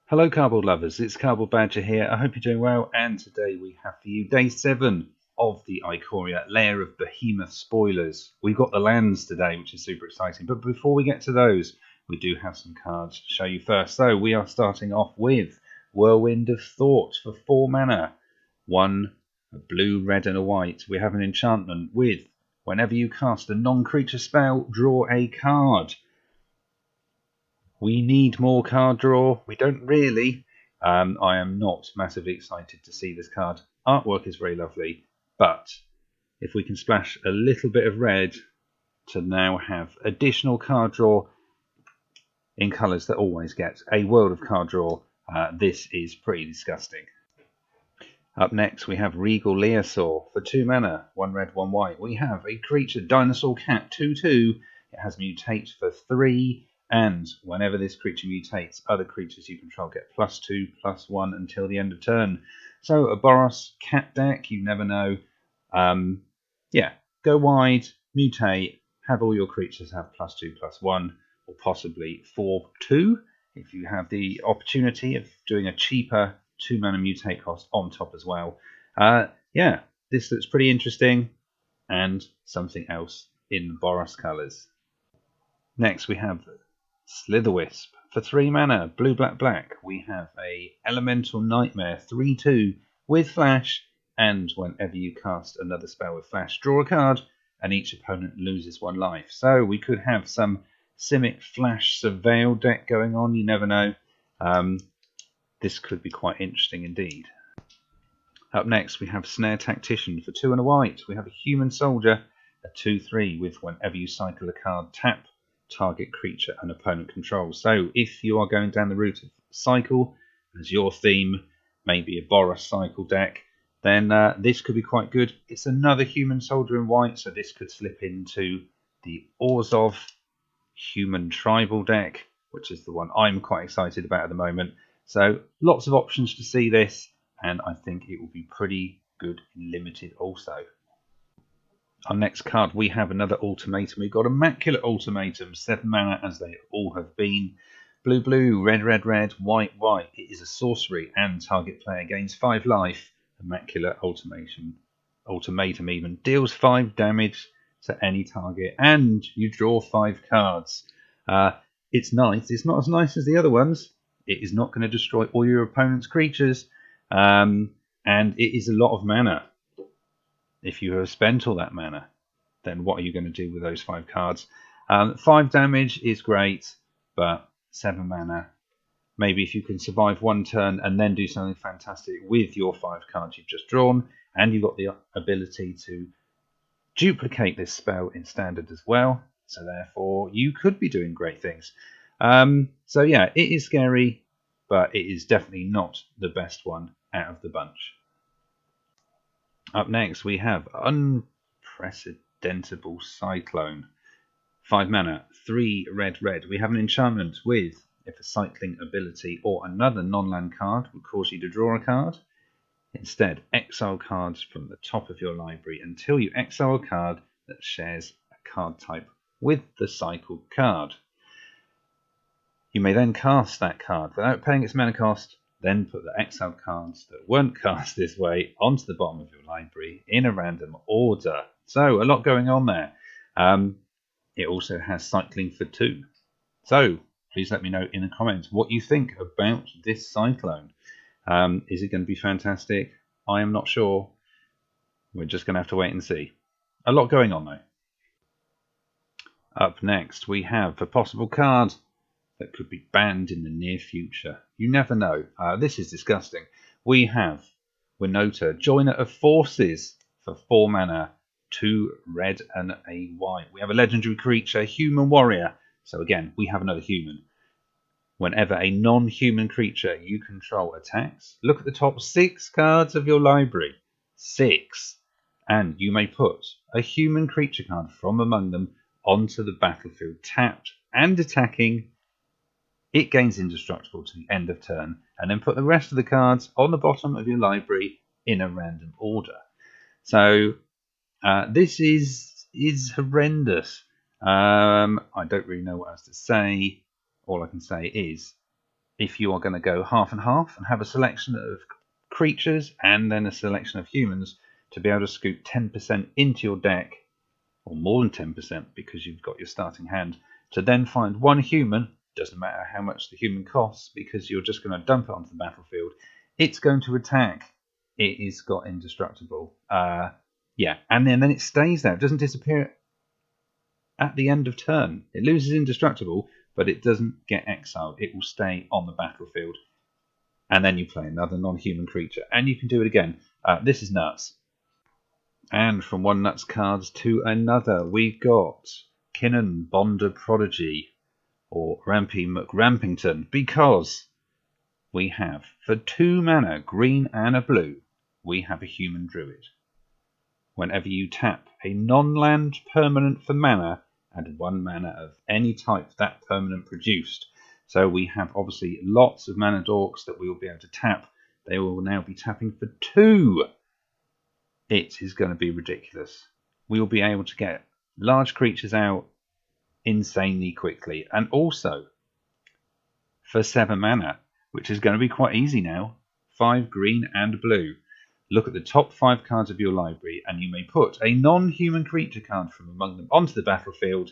Hello cardboard lovers, it's Cardboard Badger here. I hope you're doing well, and today we have for you day 7 of the Ikoria LAIR of Behemoth spoilers. We've got the lands today, which is super exciting, but before we get to those, we do have some cards to show you first. So we are starting off with Whirlwind of Thought for 4 mana. 1 a blue, red and a white. We have an enchantment with whenever you cast a non-creature spell, draw a card. We need more card draw. We don't really. I am not massively excited to see this card. Artwork is very lovely, but if we can splash a little bit of red to now have additional card draw in colours that always get a world of card draw, this is pretty disgusting. Up next we have Regal Leosaur for 2 mana, 1 red, 1 white. We have a creature, Dinosaur Cat, 2/2. It has mutate for 3. And whenever this creature mutates, other creatures you control get +2/+1 until the end of turn. So a Boros cat deck, you never know. Yeah, go wide, mutate, have all your creatures have +2/+1, or possibly 4/2 if you have the opportunity of doing a cheaper 2 mana mutate cost on top as well. Yeah, this looks pretty interesting, and something else in Boros colours. Next we have Slitherwisp for 3 mana, blue, black, black. We have a Elemental Nightmare 3/2 with flash, and whenever you cast another spell with flash, draw a card, and each opponent loses 1 life. So we could have some Simic Flash Surveil deck going on, you never know. This could be quite interesting indeed. Up next we have Snare Tactician for 2 and a white. We have a Human Soldier, a 2/3 with whenever you cycle a card, tap target creature and opponent controls. So if you are going down the route of cycle as your theme, maybe a Boros cycle deck, then this could be quite good. It's another Human Soldier in white, so this could slip into the Orzhov Human Tribal deck, which is the one I'm quite excited about at the moment. So lots of options to see this, and I think it will be pretty good in limited also. Our next card, we have another Ultimatum. We've got Immaculate Ultimatum, 7 mana as they all have been. Blue, blue, red, red, red, white, white. It is a sorcery and target player gains 5 life. Immaculate Ultimatum even deals 5 damage to any target, and you draw 5 cards. It's nice. It's not as nice as the other ones. It is not going to destroy all your opponent's creatures, and it is a lot of mana. If you have spent all that mana, then what are you going to do with those 5 cards? 5 damage is great, but 7 mana. Maybe if you can survive 1 turn and then do something fantastic with your 5 cards you've just drawn, and you've got the ability to duplicate this spell in standard as well, so therefore you could be doing great things. So yeah, it is scary, but it is definitely not the best one out of the bunch. Up next we have Unprecedentable Cyclone. 5 mana, 3 red, red. We have an enchantment with, if a cycling ability or another non-land card would cause you to draw a card, instead exile cards from the top of your library until you exile a card that shares a card type with the cycled card. You may then cast that card without paying its mana cost, then put the exiled cards that weren't cast this way onto the bottom of your library in a random order. So a lot going on there. It also has cycling for 2. So please let me know in the comments what you think about this Cyclone. Is it going to be fantastic? I am not sure. We're just going to have to wait and see. A lot going on though. Up next we have a possible card that could be banned in the near future. You never know. This is disgusting. We have Winota, Joiner of Forces for 4 mana, 2 red and a white. We have a legendary creature, Human Warrior. So again, we have another human. Whenever a non-human creature you control attacks, look at the top 6 cards of your library. 6. And you may put a human creature card from among them onto the battlefield, tapped and attacking. It gains indestructible to the end of turn, and then put the rest of the cards on the bottom of your library in a random order. So this is horrendous. I don't really know what else to say. All I can say is if you are going to go half and half and have a selection of creatures and then a selection of humans to be able to scoop 10% into your deck, or more than 10% because you've got your starting hand, to then find one human, doesn't matter how much the human costs because you're just going to dump it onto the battlefield, it's going to attack. It is got indestructible. Yeah, and then it stays there. It doesn't disappear at the end of turn. It loses indestructible, but it doesn't get exiled. It will stay on the battlefield. And then you play another non-human creature, and you can do it again. This is nuts. And from one nuts cards to another, we've got Kinnan Bonder Prodigy, or Rampy McRampington, because we have, for 2 mana, green and a blue, we have a human druid. Whenever you tap a non-land permanent for mana, add 1 mana of any type that permanent produced. So we have obviously lots of mana dorks that we will be able to tap. They will now be tapping for 2. It is going to be ridiculous. We will be able to get large creatures out insanely quickly. And also, for 7 mana, which is going to be quite easy now, 5 green and blue. Look at the top 5 cards of your library, and you may put a non-human creature card from among them onto the battlefield.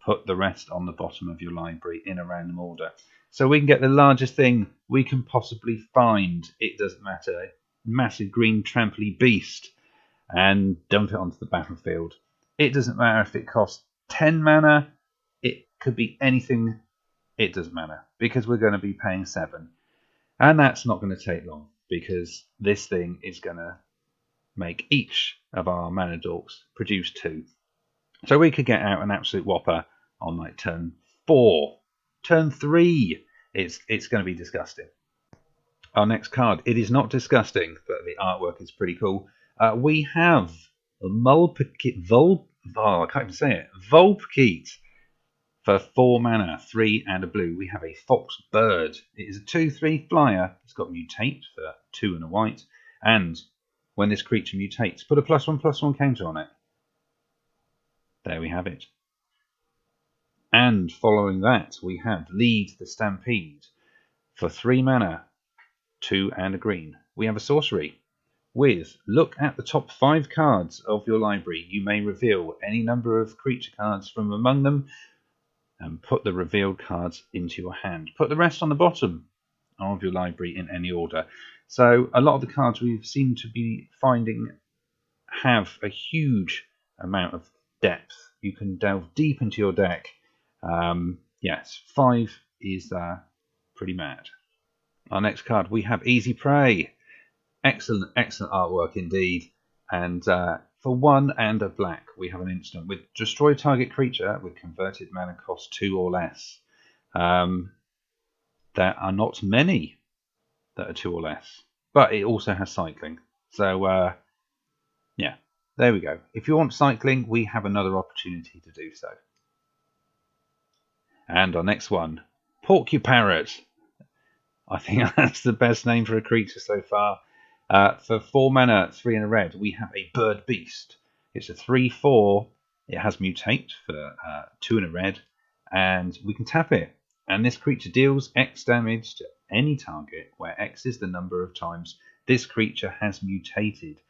Put the rest on the bottom of your library in a random order. So we can get the largest thing we can possibly find. It doesn't matter. A massive green trampoline beast. And dump it onto the battlefield. It doesn't matter if it costs 10 mana. It could be anything. It doesn't matter. Because we're going to be paying 7. And that's not going to take long. Because this thing is going to make each of our mana dorks produce 2. So we could get out an absolute whopper on like turn 4. Turn 3. It's going to be disgusting. Our next card. It is not disgusting, but the artwork is pretty cool. We have Vulpikeet for 4 mana, 3 and a blue. We have a Fox Bird. It is a 2/3 flyer. It's got Mutate for 2 and a white. And when this creature mutates, put a +1/+1 counter on it. There we have it. And following that, we have Lead the Stampede for 3 mana, 2 and a green. We have a sorcery with look at the top 5 cards of your library. You may reveal any number of creature cards from among them and put the revealed cards into your hand. Put the rest on the bottom of your library in any order. So a lot of the cards we seem to be finding have a huge amount of depth. You can delve deep into your deck. Yes, 5 is pretty mad. Our next card, we have Easy Prey. Excellent, excellent artwork indeed. And for 1 and a black, we have an instant with destroy target creature with converted mana cost 2 or less. There are not many that are 2 or less, but it also has cycling. So, yeah, there we go. If you want cycling, we have another opportunity to do so. And our next one, Porcuparrot. I think that's the best name for a creature so far. For 4 mana, 3 and a red, we have a Bird Beast. It's a 3/4. It has Mutate for 2 and a red, and we can tap it. And this creature deals X damage to any target, where X is the number of times this creature has mutated.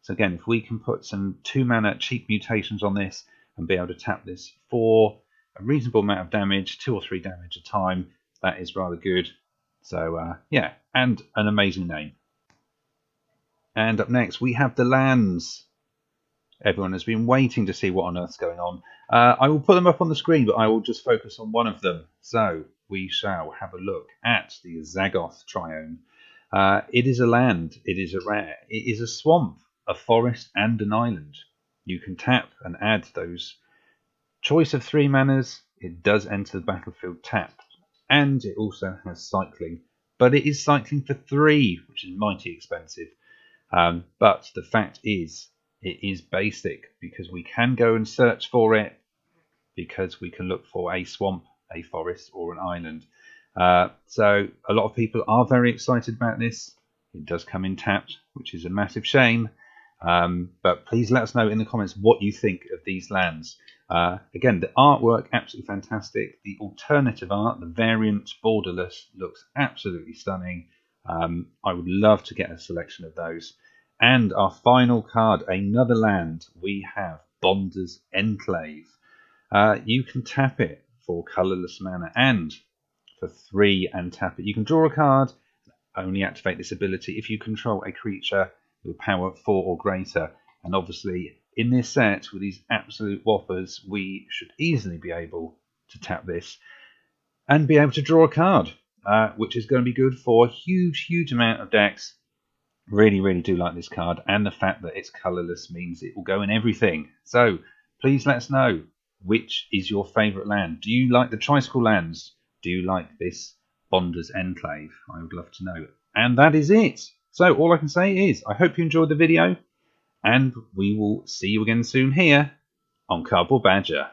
So again, if we can put some 2 mana cheap mutations on this and be able to tap this for a reasonable amount of damage, 2 or 3 damage a time, that is rather good. So yeah, and an amazing name. And up next, we have the lands. Everyone has been waiting to see what on earth's going on. I will put them up on the screen, but I will just focus on one of them. So we shall have a look at the Zagoth Triome. It is a land. It is a rare. It is a swamp, a forest, and an island. You can tap and add those choice of 3 manas. It does enter the battlefield tapped. And it also has cycling. But it is cycling for 3, which is mighty expensive. But the fact is, it is basic because we can go and search for it, because we can look for a swamp, a forest, or an island. So a lot of people are very excited about this. It does come in tapped, which is a massive shame. But please let us know in the comments what you think of these lands. Again, the artwork, absolutely fantastic. The alternative art, the variant borderless, looks absolutely stunning. I would love to get a selection of those. And our final card, another land, we have Bonder's Enclave. You can tap it for colourless mana and for 3 and tap it. You can draw a card, only activate this ability if you control a creature with power 4 or greater. And obviously, in this set, with these absolute whoppers, we should easily be able to tap this and be able to draw a card, which is going to be good for a huge amount of decks. Really, really do like this card, and the fact that it's colourless means it will go in everything. So please let us know, which is your favourite land? Do you like the Tricycle lands? Do you like this Bonder's Enclave? I would love to know. And that is it. So all I can say is I hope you enjoyed the video, and we will see you again soon here on Cardboard Badger.